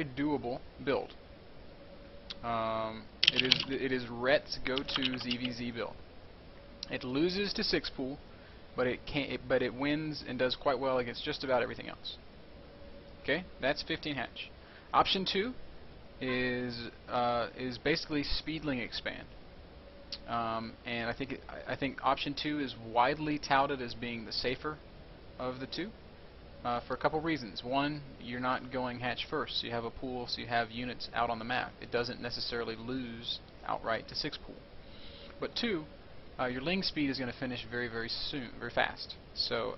doable build. It is Rhett's go-to ZvZ build. It loses to 6 pool, but it wins and does quite well against just about everything else. Okay, that's 15 hatch. Option 2 is basically Speedling expand. And I think option 2 is widely touted as being the safer of the two, for a couple reasons. One, you're not going hatch first, so you have a pool, so you have units out on the map. It doesn't necessarily lose outright to 6 pool. But two, your ling speed is going to finish very, very soon, very fast. So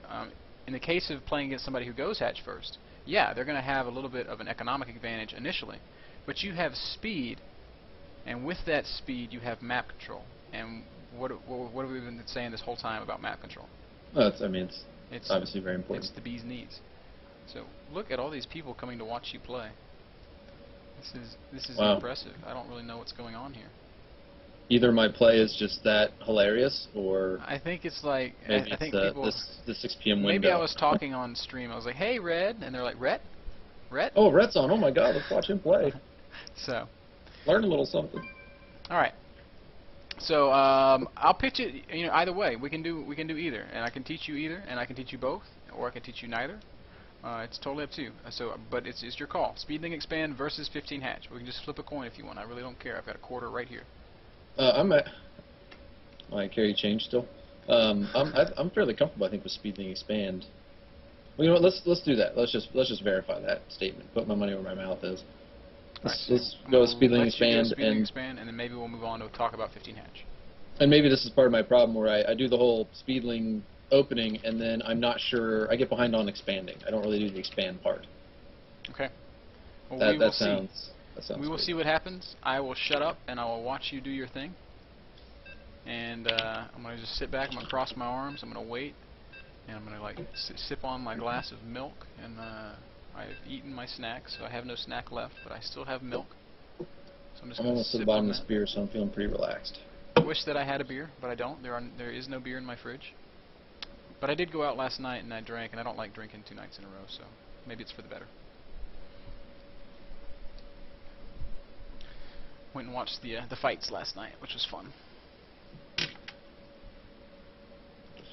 in the case of playing against somebody who goes hatch first, yeah, they're going to have a little bit of an economic advantage initially, but you have speed, and with that speed you have map control. And what have we been saying this whole time about map control? Well, it's obviously very important. It's the bee's knees. So look at all these people coming to watch you play. This is wow. impressive. I don't really know what's going on here. Either my play is just that hilarious, or I think it's like maybe I think it's people. the 6 p.m. window. Maybe I was talking on stream. I was like, "Hey, Red," and they're like, "Rhett? Rhett?" Oh, Rhett's on. Oh my God, let's watch him play. So, learn a little something. All right. So I'll pitch it. Either way, we can do either, and I can teach you either, and I can teach you both, or I can teach you neither. It's totally up to you. But it's your call. Speedling expand versus 15 hatch. We can just flip a coin if you want. I really don't care. I've got a quarter right here. I'm at my carry change still. I'm fairly comfortable, I think, with Speedling expand. Well, you know what? Let's do that. Let's just verify that statement. Put my money where my mouth is. Let's go Speedling expand, and then maybe we'll move on to talk about 15 hatch. And maybe this is part of my problem where I do the whole Speedling opening, and then I'm not sure. I get behind on expanding. I don't really do the expand part. Okay. Well, that sounds. We will see what happens. I will shut up and I will watch you do your thing. And I'm gonna just sit back. I'm gonna cross my arms. I'm gonna wait, and I'm gonna like sip on my glass of milk. And I've eaten my snack, so I have no snack left, but I still have milk. So I'm just gonna almost to the bottom of this beer, so I'm feeling pretty relaxed. I wish that I had a beer, but I don't. There is no beer in my fridge. But I did go out last night and I drank, and I don't like drinking 2 nights in a row, so maybe it's for the better. Went and watched the fights last night, which was fun. The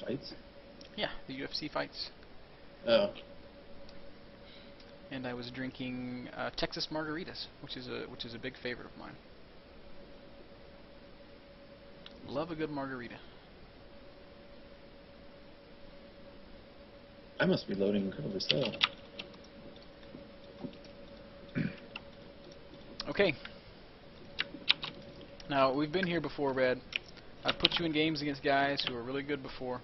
fights? Yeah, the UFC fights. Oh. And I was drinking Texas margaritas, which is a big favorite of mine. Love a good margarita. I must be loading incredibly slow. Okay. Now, we've been here before, Red. I've put you in games against guys who were really good before,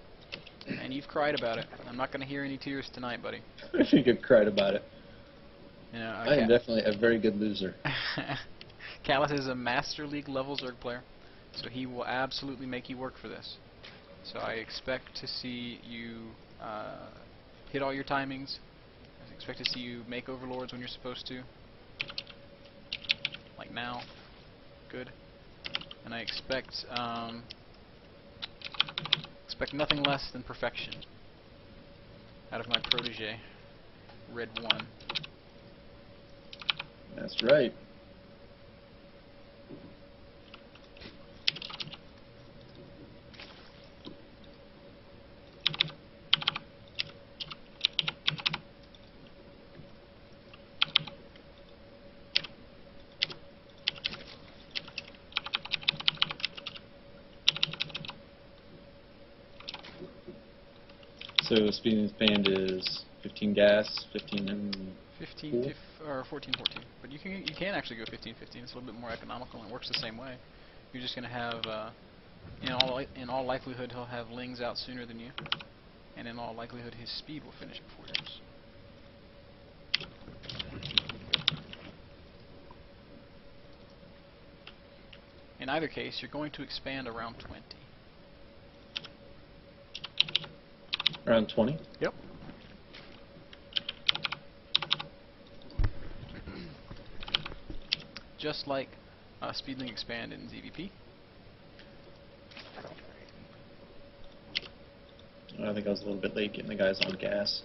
and you've cried about it. I'm not going to hear any tears tonight, buddy. I think I've cried about it. I am definitely a very good loser. Callus is a Master League level Zerg player, so he will absolutely make you work for this. So I expect to see you hit all your timings. I expect to see you make overlords when you're supposed to. Like now. Good. And I expect nothing less than perfection out of my protege, Red 1. That's right. So Speedling expand is 15 gas, 15 or 14. But you can actually go 15-15. It's a little bit more economical and it works the same way. You're just going to have in all likelihood he'll have lings out sooner than you, and in all likelihood his speed will finish before yours. In either case, you're going to expand around 20. Around 20? Yep. Just like Speedling expand in ZVP. I think I was a little bit late getting the guys on gas.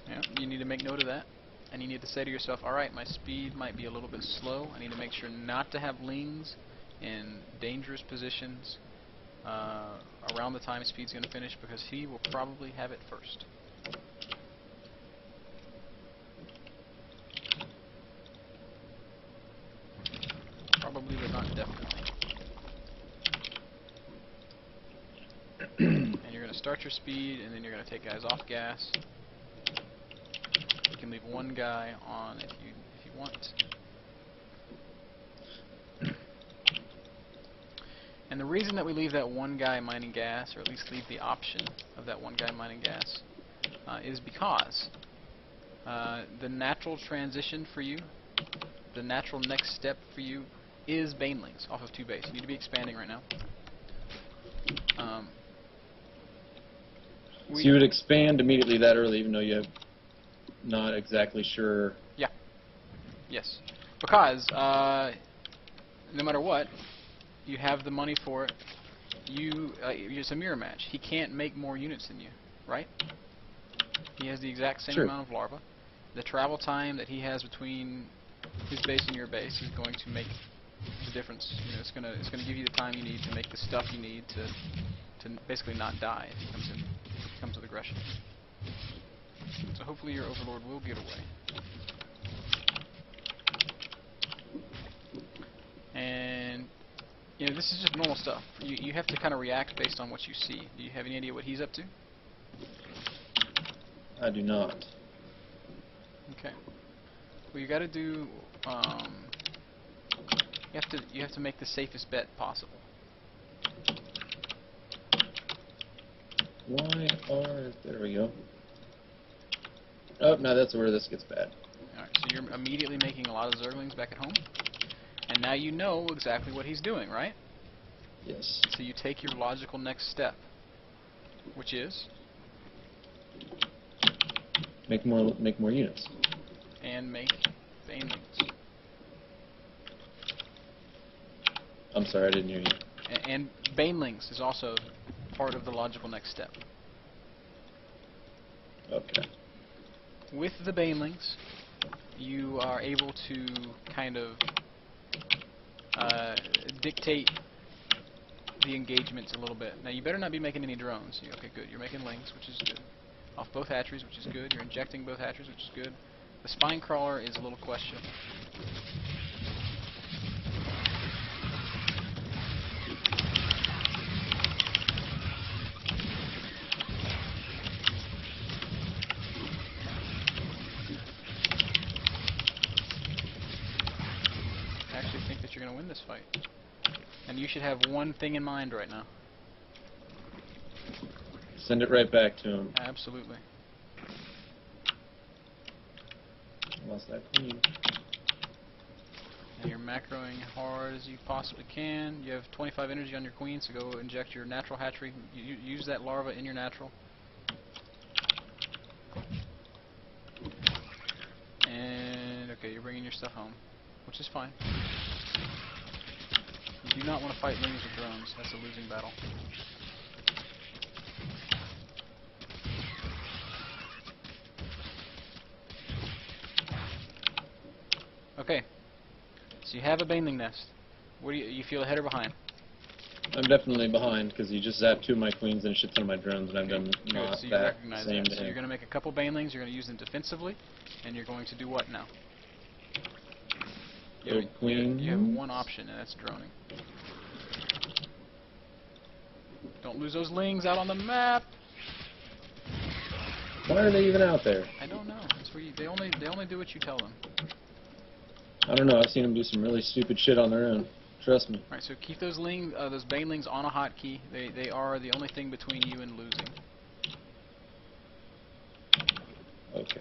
Yeah, you need to make note of that. and you need to say to yourself, alright, my speed might be a little bit slow. I need to make sure not to have lings in dangerous positions around the time speed's going to finish, because he will probably have it first. Probably, but not definitely. And you're going to start your speed, and then you're going to take guys off gas. You can leave one guy on if you want. And the reason that we leave that one guy mining gas, or at least leave the option of that one guy mining gas, is because the natural transition for you, the natural next step for you, is banelings off of 2 base. You need to be expanding right now. So you would expand immediately that early, even though you're not exactly sure. Yeah. Yes. Because no matter what, you have the money for it. It's a mirror match. He can't make more units than you, right? He has the exact same True. amount of larva. The travel time that he has between his base and your base is going to make the difference. You know, it's gonna give you the time you need to make the stuff you need to basically not die if he comes with aggression. So hopefully your overlord will get away. And you know, this is just normal stuff. You have to kind of react based on what you see. Do you have any idea what he's up to? I do not. Okay. Well, you got to do. You have to make the safest bet possible. Why are... There we go. Oh, now that's where this gets bad. Alright, so you're immediately making a lot of Zerglings back at home. And now you know exactly what he's doing, right? Yes. So you take your logical next step, which is... Make more units. And make banelings. I'm sorry, I didn't hear you. And banelings is also part of the logical next step. Okay. With the banelings, you are able to kind of dictate the engagements a little bit. Now you better not be making any drones. Okay, good. You're making lings, which is good. Off both hatcheries, which is good. You're injecting both hatcheries, which is good. The spine crawler is a little questionable. I actually think that you're going to win this fight. And you should have one thing in mind right now. Send it right back to him. Absolutely. Lost that queen. And you're macroing hard as you possibly can. You have 25 energy on your queen, so go inject your natural hatchery. Use that larva in your natural. And, okay, you're bringing your stuff home, which is fine. You do not want to fight lings with drones. That's a losing battle. Okay, so you have a baneling nest. What do you feel ahead or behind? I'm definitely behind because you just zapped 2 of my queens and a shit ton of my drones, and I've done Good, not so you that recognize same that. to So him. you're going to make a couple banelings, you're going to use them defensively, and you're going to do what now? Build queens. You have one option, and that's droning. Don't lose those lings out on the map! Why are they even out there? I don't know. That's where they only do what you tell them. I don't know. I've seen them do some really stupid shit on their own. Trust me. Alright, so keep those those banelings on a hotkey. They are the only thing between you and losing. Okay.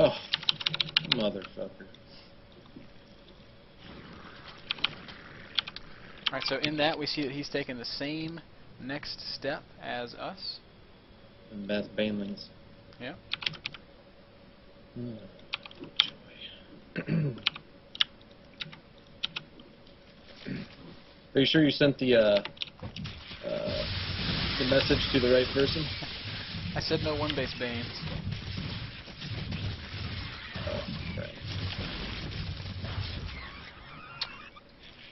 Oh, motherfucker. Alright, so in that we see that he's taken the same next step as us. And that's Banelings. Yeah. Joy. Are you sure you sent the message to the right person? I said no one-base Banes. Oh, right.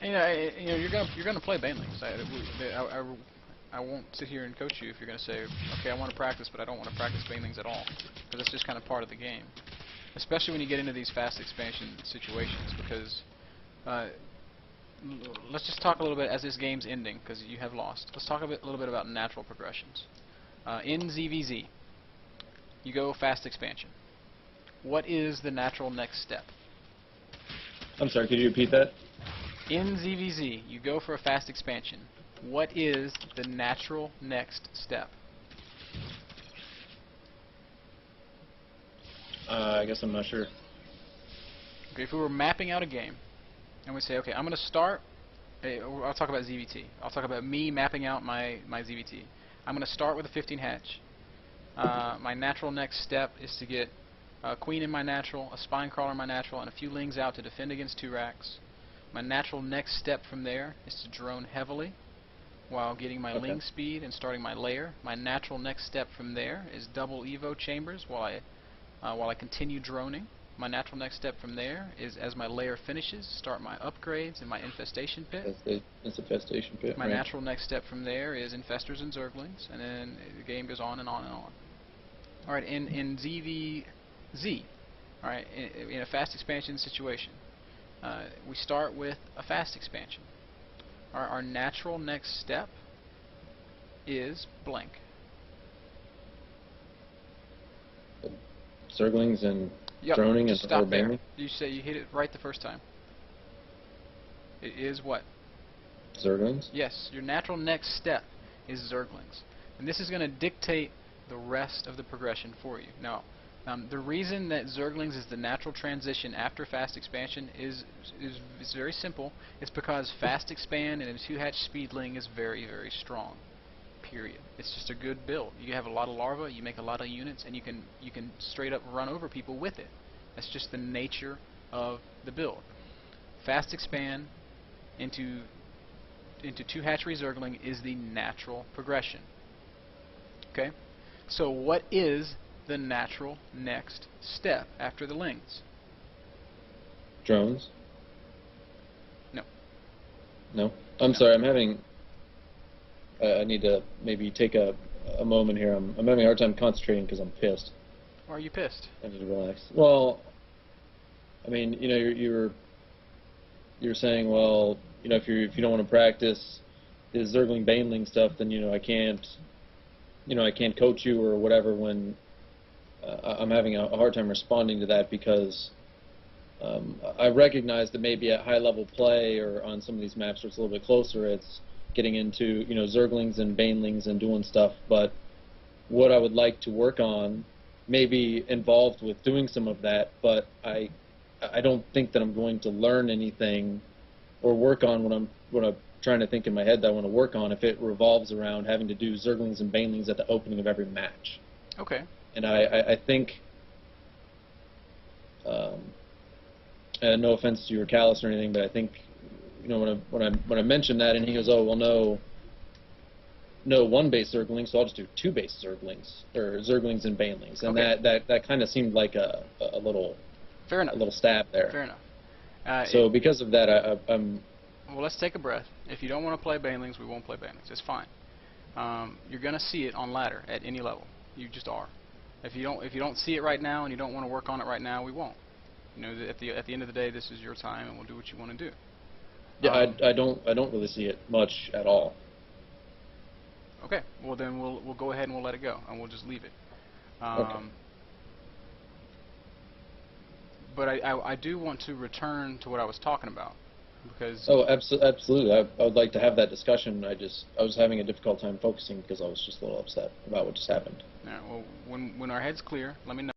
And, you know, you're gonna play Banelings. I won't sit here and coach you if you're gonna say, okay, I want to practice, but I don't want to practice Banelings at all, because it's just kind of part of the game. Especially when you get into these fast expansion situations, because let's just talk a little bit as this game's ending, because you have lost. Let's talk a little bit about natural progressions. In ZvZ, you go fast expansion. What is the natural next step? I'm sorry, could you repeat that? In ZvZ, you go for a fast expansion. What is the natural next step? I guess I'm not sure. Okay, if we were mapping out a game, and we say, okay, I'm going to start, I'll talk about ZVT. I'll talk about me mapping out my ZVT. I'm going to start with a 15 hatch. My natural next step is to get a queen in my natural, a spine crawler in my natural, and a few lings out to defend against 2 racks. My natural next step from there is to drone heavily while getting my ling speed and starting my layer. My natural next step from there is double evo chambers while I continue droning. My natural next step from there is, as my layer finishes, start my upgrades and my infestation pit. That's infestation pit. My right. natural next step from there is infestors and zerglings, and then the game goes on and on and on. All right, in ZvZ, all right, in a fast expansion situation, we start with a fast expansion. Our natural next step is blank. Zerglings and Yep, droning just and stop there. Banelings? You say you hit it right the first time. It is what? Zerglings? Yes, your natural next step is Zerglings. And this is going to dictate the rest of the progression for you. Now, the reason that Zerglings is the natural transition after fast expansion is very simple. It's because fast expand and a 2-hatch speedling is very, very strong. Period. It's just a good build. You have a lot of larvae, you make a lot of units, and you can straight up run over people with it. That's just the nature of the build. Fast expand into 2-hatchery Zergling is the natural progression. Okay? So what is the natural next step after the lings? Drones? No. No? I'm sorry, I'm having... I need to maybe take a moment here. I'm having a hard time concentrating because I'm pissed. Why are you pissed? I need to relax. Well, I mean, you know, you're saying, well, you know, if you don't want to practice this Zergling Baneling stuff, then I can't coach you or whatever. When I'm having a hard time responding to that because I recognize that maybe at high level play or on some of these maps where it's a little bit closer, it's getting into Zerglings and Banelings and doing stuff, but what I would like to work on may be involved with doing some of that, but I don't think that I'm going to learn anything or work on what I'm trying to think in my head that I want to work on if it revolves around having to do Zerglings and Banelings at the opening of every match. Okay. And I think, and no offense to your callous or anything, but I think when I mentioned that, and he goes, oh well, no one-base Zerglings, so I'll just do 2-base Zerglings or Zerglings and Banelings, and okay. that kind of seemed like a little fair enough. A little stab there. Fair enough. So because of that, I'm. Well, let's take a breath. If you don't want to play Banelings, we won't play Banelings. It's fine. You're gonna see it on ladder at any level. You just are. If you don't see it right now and you don't want to work on it right now, we won't. At the end of the day, this is your time, and we'll do what you want to do. Yeah, I don't really see it much at all. Okay. Well, then we'll go ahead and we'll let it go, and we'll just leave it. Okay. But I do want to return to what I was talking about, because... Oh, absolutely. I would like to have that discussion. I was having a difficult time focusing because I was just a little upset about what just happened. Yeah, well, when our head's clear, let me know.